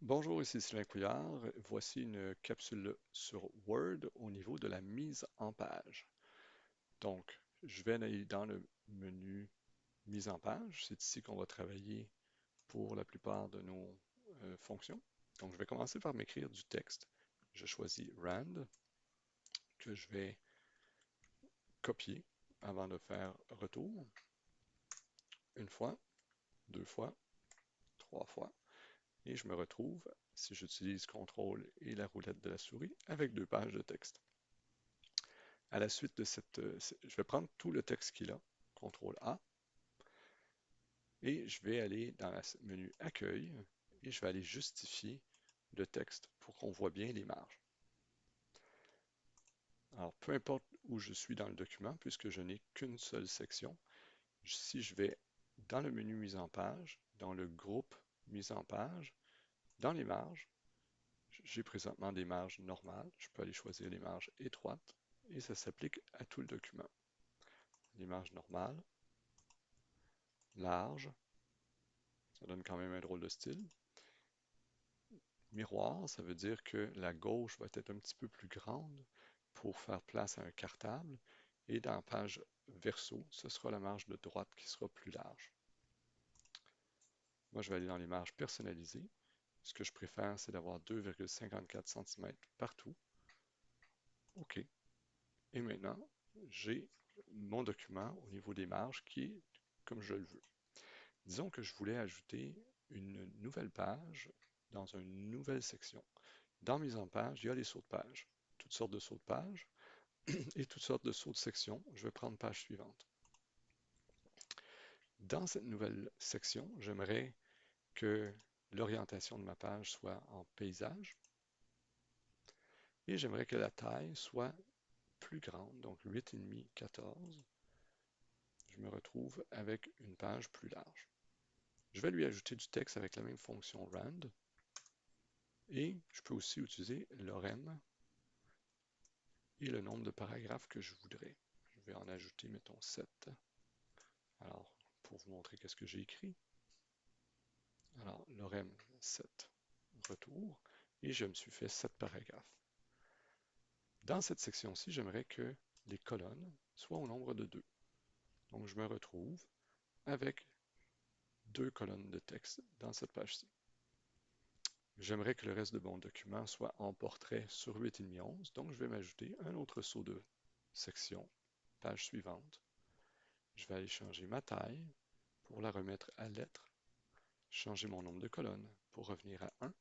Bonjour, ici Sylvain Couillard. Voici une capsule sur Word au niveau de la mise en page. Donc, je vais aller dans le menu mise en page. C'est ici qu'on va travailler pour la plupart de nos fonctions. Donc, je vais commencer par m'écrire du texte. Je choisis Rand, que je vais copier avant de faire retour. Une fois, deux fois, trois fois. Et je me retrouve, si j'utilise CTRL et la roulette de la souris, avec deux pages de texte. À la suite de je vais prendre tout le texte qu'il a, CTRL A, et je vais aller dans le menu Accueil et je vais aller justifier le texte pour qu'on voit bien les marges. Alors, peu importe où je suis dans le document, puisque je n'ai qu'une seule section, si je vais dans le menu Mise en page, dans le groupe Mise en page, dans les marges, j'ai présentement des marges normales. Je peux aller choisir les marges étroites et ça s'applique à tout le document. Les marges normales, larges, ça donne quand même un drôle de style. Miroir, ça veut dire que la gauche va être un petit peu plus grande pour faire place à un cartable. Et dans la page verso, ce sera la marge de droite qui sera plus large. Moi, je vais aller dans les marges personnalisées. Ce que je préfère, c'est d'avoir 2,54 cm partout. OK. Et maintenant, j'ai mon document au niveau des marges qui est comme je le veux. Disons que je voulais ajouter une nouvelle page dans une nouvelle section. Dans Mise en page, il y a les sauts de page, toutes sortes de sauts de page et toutes sortes de sauts de section. Je vais prendre page suivante. Dans cette nouvelle section, j'aimerais que l'orientation de ma page soit en paysage et j'aimerais que la taille soit plus grande, donc 8,5, 14. Je me retrouve avec une page plus large. Je vais lui ajouter du texte avec la même fonction rand et je peux aussi utiliser lorem et le nombre de paragraphes que je voudrais. Je vais en ajouter, mettons, 7. Alors, pour vous montrer qu'est-ce que j'ai écrit, alors lorem 7, retour, et je me suis fait 7 paragraphes. Dans cette section-ci, j'aimerais que les colonnes soient au nombre de 2. Donc, je me retrouve avec 2 colonnes de texte dans cette page-ci. J'aimerais que le reste de mon document soit en portrait sur 8,5 11, donc je vais m'ajouter un autre saut de section, page suivante. Je vais aller changer ma taille pour la remettre à lettres, changer mon nombre de colonnes pour revenir à 1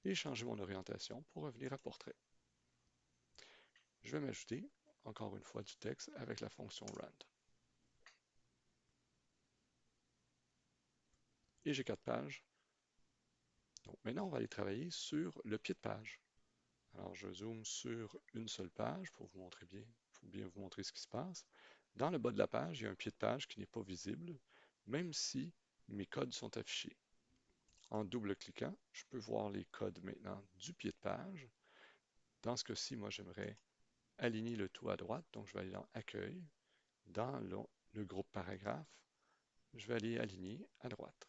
et changer mon orientation pour revenir à portrait. Je vais m'ajouter encore une fois du texte avec la fonction rand. Et j'ai 4 pages. Donc maintenant, on va aller travailler sur le pied de page. Alors je zoome sur une seule page pour vous montrer bien, pour bien vous montrer ce qui se passe. Dans le bas de la page, il y a un pied de page qui n'est pas visible, même si mes codes sont affichés. En double-cliquant, je peux voir les codes maintenant du pied de page. Dans ce cas-ci, moi, j'aimerais aligner le tout à droite, donc je vais aller dans Accueil, dans le groupe Paragraphe, je vais aller aligner à droite.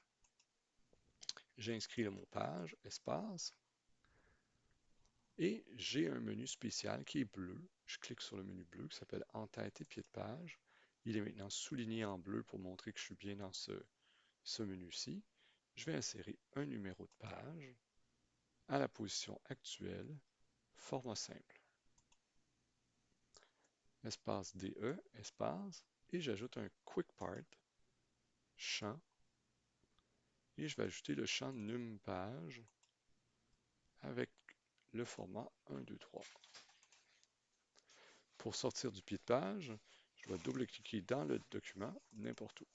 J'ai inscrit le mot page, espace, et j'ai un menu spécial qui est bleu. Je clique sur le menu bleu qui s'appelle En-tête et pied de page. Il est maintenant souligné en bleu pour montrer que je suis bien dans ce menu-ci. Je vais insérer un numéro de page à la position actuelle, format simple. Espace DE, espace, et j'ajoute un quick part, champ, et je vais ajouter le champ numpage avec le format 1, 2, 3. Pour sortir du pied de page, je dois double-cliquer dans le document, n'importe où.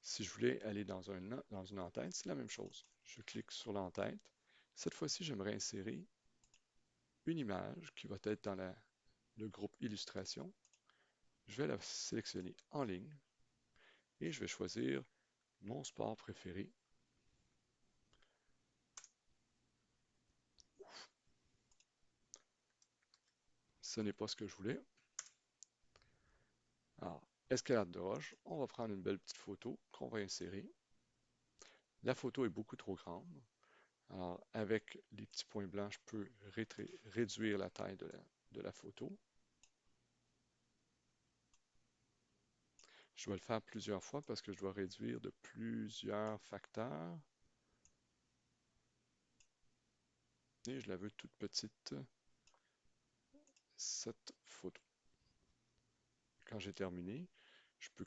Si je voulais aller dans une en-tête, c'est la même chose. Je clique sur l'en-tête. Cette fois-ci, j'aimerais insérer une image qui va être dans le groupe illustration. Je vais la sélectionner en ligne et je vais choisir mon sport préféré. Ce n'est pas ce que je voulais. Alors, escalade de roche, on va prendre une belle petite photo qu'on va insérer. La photo est beaucoup trop grande. Alors, avec les petits points blancs, je peux réduire la taille de la photo. Je dois le faire plusieurs fois parce que je dois réduire de plusieurs facteurs. Et je la veux toute petite, cette photo. Quand j'ai terminé, je peux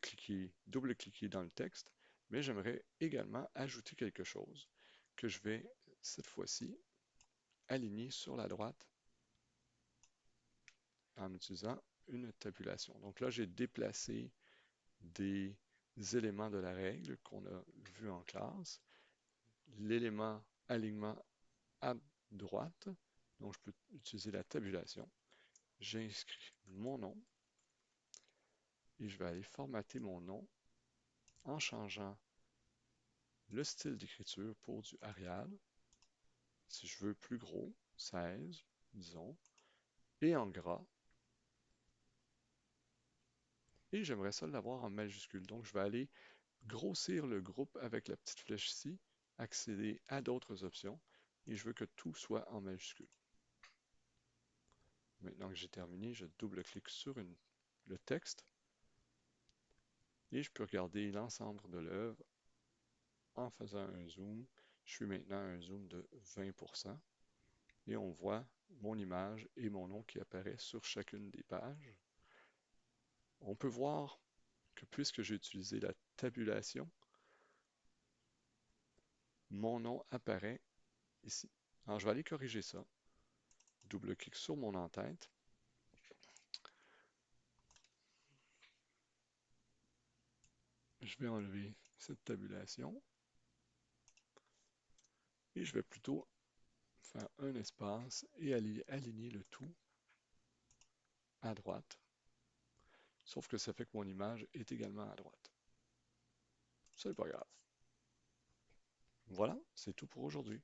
double-cliquer dans le texte, mais j'aimerais également ajouter quelque chose que je vais, cette fois-ci, aligner sur la droite en utilisant une tabulation. Donc là, j'ai déplacé des éléments de la règle qu'on a vu en classe. L'élément alignement à droite, donc je peux utiliser la tabulation. J'inscris mon nom et je vais aller formater mon nom en changeant le style d'écriture pour du Arial. Si je veux plus gros, 16, disons, et en gras. Et j'aimerais ça l'avoir en majuscule. Donc, je vais aller grossir le groupe avec la petite flèche ici, accéder à d'autres options, et je veux que tout soit en majuscule. Maintenant que j'ai terminé, je double-clique sur le texte, et je peux regarder l'ensemble de l'œuvre en faisant un zoom. Je suis maintenant à un zoom de 20%, et on voit mon image et mon nom qui apparaît sur chacune des pages. On peut voir que puisque j'ai utilisé la tabulation, mon nom apparaît ici. Alors, je vais aller corriger ça. Double-clic sur mon en-tête. Je vais enlever cette tabulation. Et je vais plutôt faire un espace et aligner le tout à droite. Sauf que ça fait que mon image est également à droite. C'est pas grave. Voilà, c'est tout pour aujourd'hui.